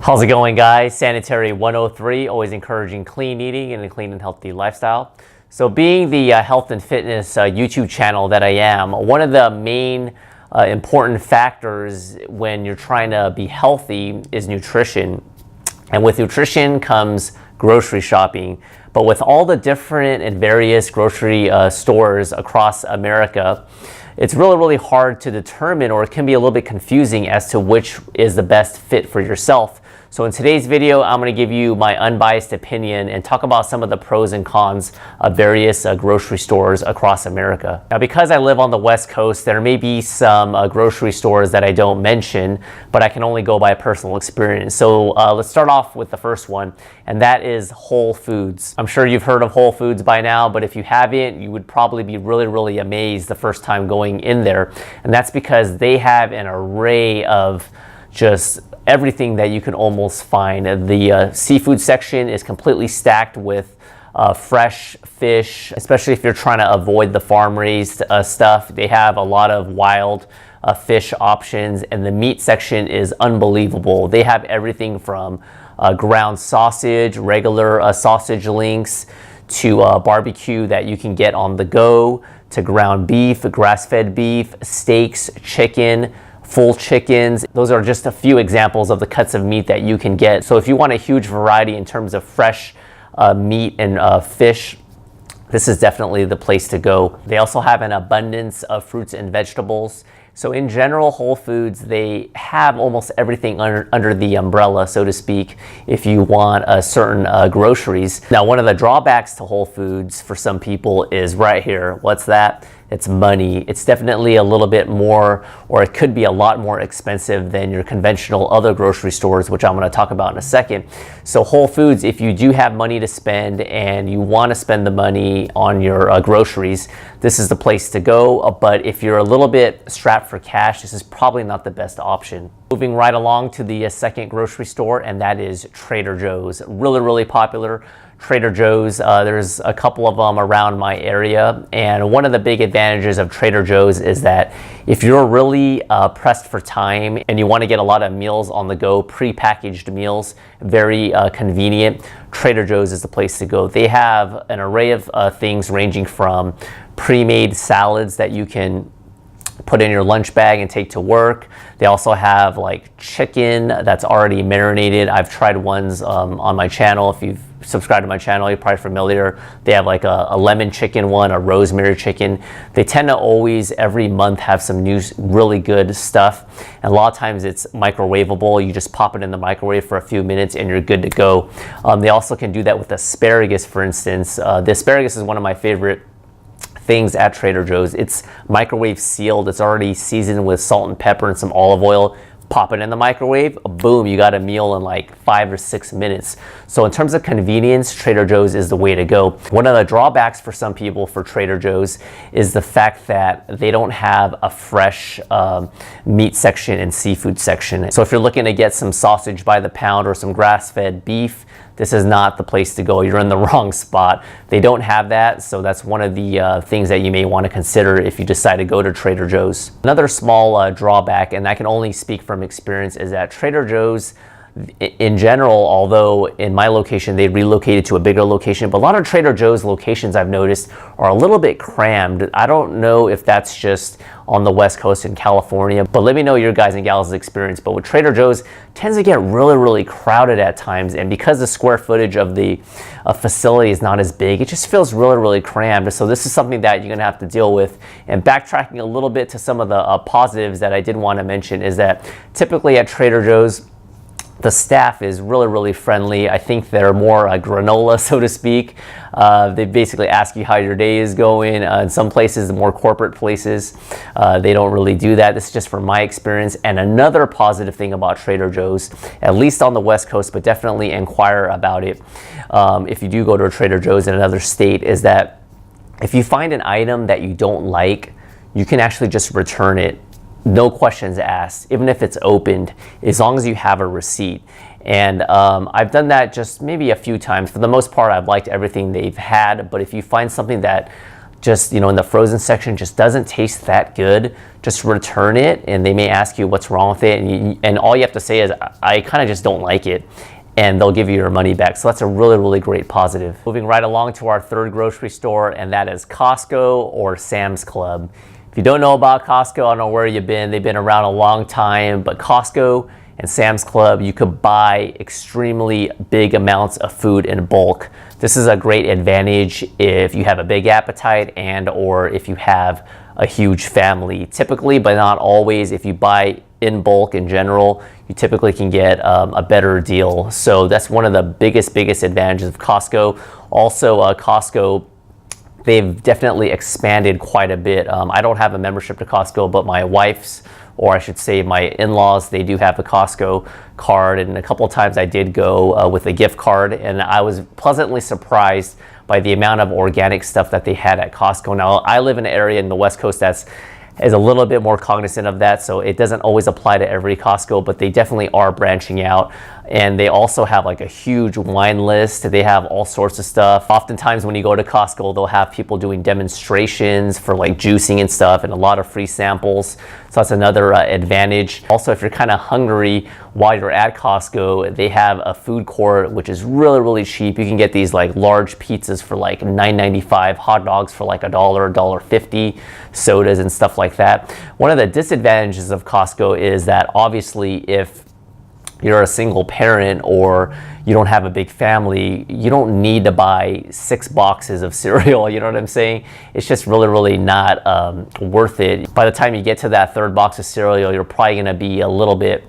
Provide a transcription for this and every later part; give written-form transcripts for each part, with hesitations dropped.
How's it going, guys? Sanitary 103, always encouraging clean eating and a clean and healthy lifestyle. So being the health and fitness YouTube channel that I am, one of the main important factors when you're trying to be healthy is nutrition. And with nutrition comes grocery shopping. But with all the different and various grocery stores across America, it's really hard to determine, or it can be a little bit confusing as to which is the best fit for yourself. So in today's video, I'm going to give you my unbiased opinion and talk about some of the pros and cons of various grocery stores across America. Now, because I live on the West Coast, there may be some grocery stores that I don't mention, but I can only go by personal experience. So let's start off with the first one, and that is Whole Foods. I'm sure you've heard of Whole Foods by now, but if you haven't, you would probably be really amazed the first time going in there. And that's because they have an array of just everything that you can almost find. The seafood section is completely stacked with fresh fish, especially if you're trying to avoid the farm-raised stuff. They have a lot of wild fish options, and the meat section is unbelievable. They have everything from ground sausage, regular sausage links, to barbecue that you can get on the go, to ground beef, grass-fed beef, steaks, chicken, full chickens. Those are just a few examples of the cuts of meat that you can get. So if you want a huge variety in terms of fresh meat and fish, this is definitely the place to go. They also have an abundance of fruits and vegetables. So in general, Whole Foods, they have almost everything under the umbrella, so to speak, if you want certain groceries. Now, one of the drawbacks to Whole Foods for some people is right here. What's that? It's money. It's definitely a little bit more, or it could be a lot more expensive than your conventional other grocery stores, which I'm going to talk about in a second. So Whole Foods, if you do have money to spend and you want to spend the money on your groceries, this is the place to go. But if you're a little bit strapped for cash, this is probably not the best option. Moving right along to the second grocery store, and that is Trader Joe's. Really popular. Trader Joe's, there's a couple of them around my area, and one of the big advantages of Trader Joe's is that if you're really pressed for time and you want to get a lot of meals on the go, pre-packaged meals, very convenient, Trader Joe's is the place to go. They have an array of things ranging from pre-made salads that you can put in your lunch bag and take to work. They also have like chicken that's already marinated. I've tried ones on my channel. If you've subscribed to my channel, you're probably familiar. They have like a lemon chicken one, a rosemary chicken. They tend to always every month have some new really good stuff, and a lot of times it's microwavable. You just pop it in the microwave for a few minutes and you're good to go. They also can do that with asparagus, for instance. The asparagus is one of my favorite things at Trader Joe's. It's microwave sealed. It's already seasoned with salt and pepper and some olive oil. Pop it in the microwave, boom, you got a meal in like 5 or 6 minutes. So in terms of convenience, Trader Joe's is the way to go. One of the drawbacks for some people for Trader Joe's is the fact that they don't have a fresh meat section and seafood section. So if you're looking to get some sausage by the pound or some grass-fed beef, this is not the place to go. You're in the wrong spot. They don't have that, so that's one of the things that you may want to consider if you decide to go to Trader Joe's. Another small drawback, and I can only speak from experience, is that Trader Joe's in general, although in my location they relocated to a bigger location, but a lot of Trader Joe's locations I've noticed are a little bit crammed. I don't know if that's just on the West Coast in California, but let me know your guys and gals' experience. But with Trader Joe's, tends to get really crowded at times, and because the square footage of the facility is not as big, it just feels really crammed. So this is something that you're gonna have to deal with. And backtracking a little bit to some of the positives that I did want to mention is that typically at Trader Joe's, the staff is really friendly. I think they're more granola, so to speak. They basically ask you how your day is going. In some places, the more corporate places, they don't really do that. This is just from my experience. And another positive thing about Trader Joe's, at least on the West Coast, but definitely inquire about it if you do go to a Trader Joe's in another state, is that if you find an item that you don't like, you can actually just return it. No questions asked, even if it's opened, as long as you have a receipt. And I've done that just maybe a few times. For the most part, I've liked everything they've had, but if you find something that just, in the frozen section just doesn't taste that good, just return it, and they may ask you what's wrong with it, and all you have to say is, I kind of just don't like it, and they'll give you your money back. So that's a really, really great positive. Moving right along to our third grocery store, and that is Costco or Sam's Club. If you don't know about Costco, I don't know where you've been. They've been around a long time, but Costco and Sam's Club, you could buy extremely big amounts of food in bulk. This is a great advantage if you have a big appetite and or if you have a huge family. Typically, but not always, if you buy in bulk in general, you typically can get a better deal. So that's one of the biggest advantages of Costco. Also, Costco, they've definitely expanded quite a bit. I don't have a membership to Costco, but my wife's, or I should say my in-laws, they do have a Costco card, and a couple of times I did go with a gift card, and I was pleasantly surprised by the amount of organic stuff that they had at Costco. Now, I live in an area in the West Coast is a little bit more cognizant of that, so it doesn't always apply to every Costco, but they definitely are branching out. And they also have like a huge wine list. They have all sorts of stuff. Oftentimes when you go to Costco, they'll have people doing demonstrations for like juicing and stuff, and a lot of free samples. So that's another advantage. Also, if you're kind of hungry while you're at Costco, they have a food court, which is really, really cheap. You can get these like large pizzas for like $9.95, hot dogs for like $1, $1.50, sodas and stuff like that. One of the disadvantages of Costco is that obviously if you're a single parent or you don't have a big family, you don't need to buy 6 boxes of cereal, you know what I'm saying? It's just really, really not worth it. By the time you get to that 3rd box of cereal, you're probably gonna be a little bit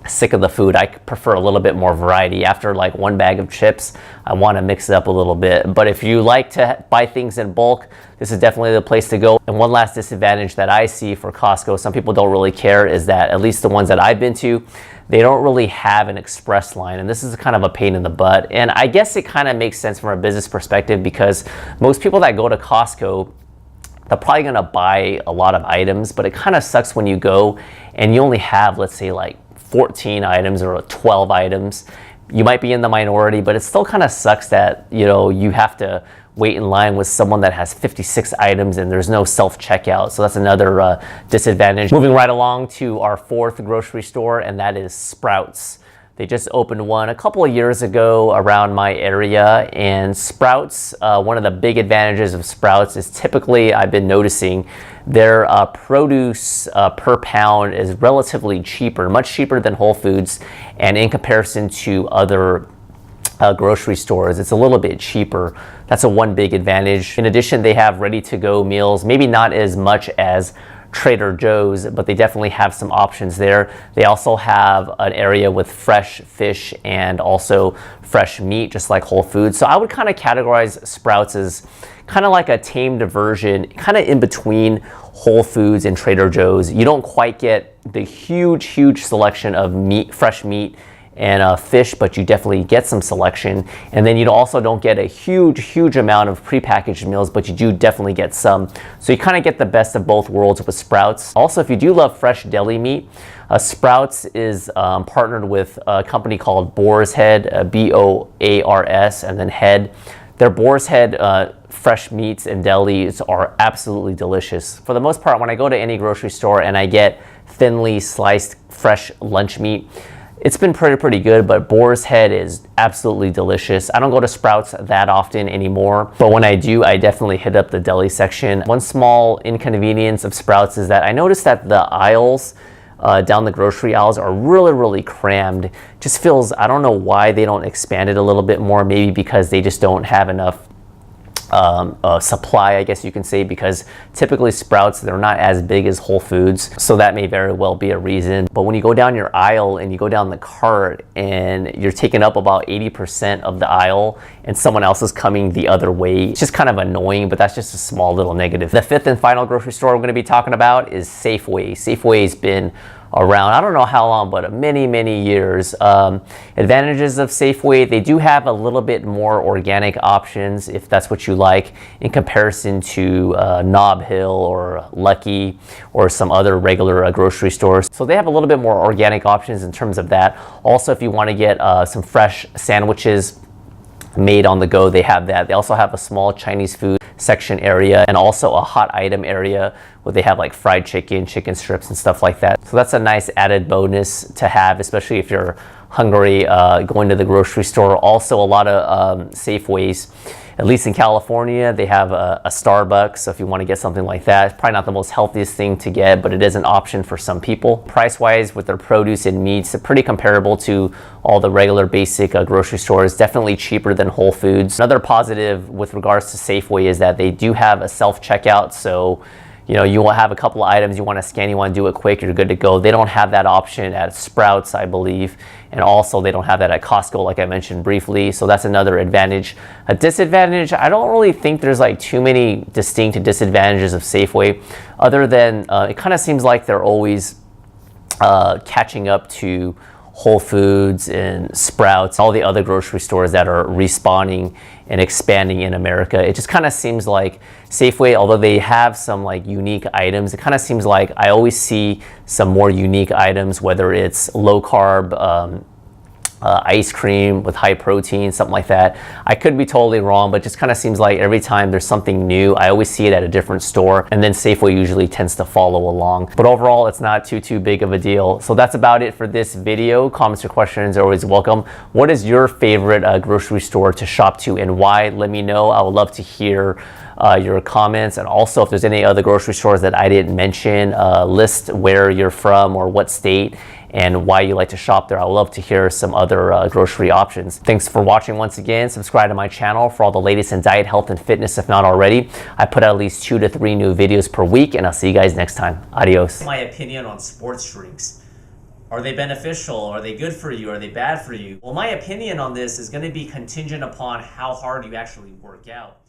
sick of the food. I prefer a little bit more variety. After like 1 bag of chips, I want to mix it up a little bit. But if you like to buy things in bulk, this is definitely the place to go. And one last disadvantage that I see for Costco, some people don't really care, is that at least the ones that I've been to, they don't really have an express line, and this is kind of a pain in the butt. And I guess it kind of makes sense from a business perspective, because most people that go to Costco, they're probably gonna buy a lot of items, but it kind of sucks when you go and you only have, let's say, like 14 items or 12 items. You might be in the minority, but it still kind of sucks that, you have to wait in line with someone that has 56 items and there's no self-checkout. So that's another disadvantage. Moving right along to our 4th grocery store, and that is Sprouts. They just opened one a couple of years ago around my area, and Sprouts, one of the big advantages of Sprouts is typically, I've been noticing, their produce per pound is relatively cheaper, much cheaper than Whole Foods, and in comparison to other grocery stores, it's a little bit cheaper. That's one big advantage. In addition, they have ready-to-go meals, maybe not as much as Trader Joe's, but they definitely have some options there. They also have an area with fresh fish and also fresh meat, just like Whole Foods. So I would kind of categorize Sprouts as kind of like a tamed version, kind of in between Whole Foods and Trader Joe's. You don't quite get the huge selection of meat, fresh meat, and fish, but you definitely get some selection. And then you also don't get a huge amount of prepackaged meals, but you do definitely get some. So you kind of get the best of both worlds with Sprouts. Also, if you do love fresh deli meat, Sprouts is partnered with a company called Boar's Head, B-O-A-R-S, and then Head. Their Boar's Head fresh meats and delis are absolutely delicious. For the most part, when I go to any grocery store and I get thinly sliced fresh lunch meat, it's been pretty good, but Boar's Head is absolutely delicious. I don't go to Sprouts that often anymore, but when I do, I definitely hit up the deli section. One small inconvenience of Sprouts is that I noticed that the aisles down the grocery aisles are really crammed. Just feels, I don't know why they don't expand it a little bit more, maybe because they just don't have enough supply, I guess you can say, because typically Sprouts, they're not as big as Whole Foods, so that may very well be a reason. But when you go down your aisle and you go down the cart and you're taking up about 80% of the aisle and someone else is coming the other way, it's just kind of annoying, but that's just a small little negative. The 5th and final grocery store I'm going to be talking about is Safeway. Safeway's been around, I don't know how long, but many years. Advantages of Safeway, they do have a little bit more organic options if that's what you like, in comparison to Nob Hill or Lucky or some other regular grocery stores. So they have a little bit more organic options in terms of that. Also, if you want to get some fresh sandwiches, made on the go, they have that. They also have a small Chinese food section area and also a hot item area where they have like fried chicken, chicken strips and stuff like that. So that's a nice added bonus to have, especially if you're hungry going to the grocery store. Also a lot of Safeways, at least in California, they have a Starbucks. So if you want to get something like that, it's probably not the most healthiest thing to get, but it is an option for some people. Price-wise, with their produce and meats, they're pretty comparable to all the regular basic grocery stores, definitely cheaper than Whole Foods. Another positive with regards to Safeway is that they do have a self-checkout. So you know, you will have a couple of items you want to scan, you want to do it quick, you're good to go. They don't have that option at Sprouts, I believe. And also they don't have that at Costco, like I mentioned briefly. So that's another advantage. A disadvantage, I don't really think there's like too many distinct disadvantages of Safeway, other than it kind of seems like they're always catching up to Whole Foods and Sprouts, all the other grocery stores that are respawning and expanding in America. It just kind of seems like Safeway, although they have some like unique items, it kind of seems like I always see some more unique items, whether it's low carb, ice cream with high protein, something like that. I could be totally wrong, but just kind of seems like every time there's something new, I always see it at a different store, and then Safeway usually tends to follow along. But overall, it's not too big of a deal. So that's about it for this video. Comments or questions are always welcome. What is your favorite grocery store to shop to and why? Let me know. I would love to hear your comments, and also if there's any other grocery stores that I didn't mention, list where you're from or what state and why you like to shop there. I would love to hear some other grocery options. Thanks for watching once again. Subscribe to my channel for all the latest in diet, health, and fitness if not already. I put out at least 2 to 3 new videos per week, and I'll see you guys next time. Adios. My opinion on sports drinks. Are they beneficial? Are they good for you? Are they bad for you? Well, my opinion on this is going to be contingent upon how hard you actually work out.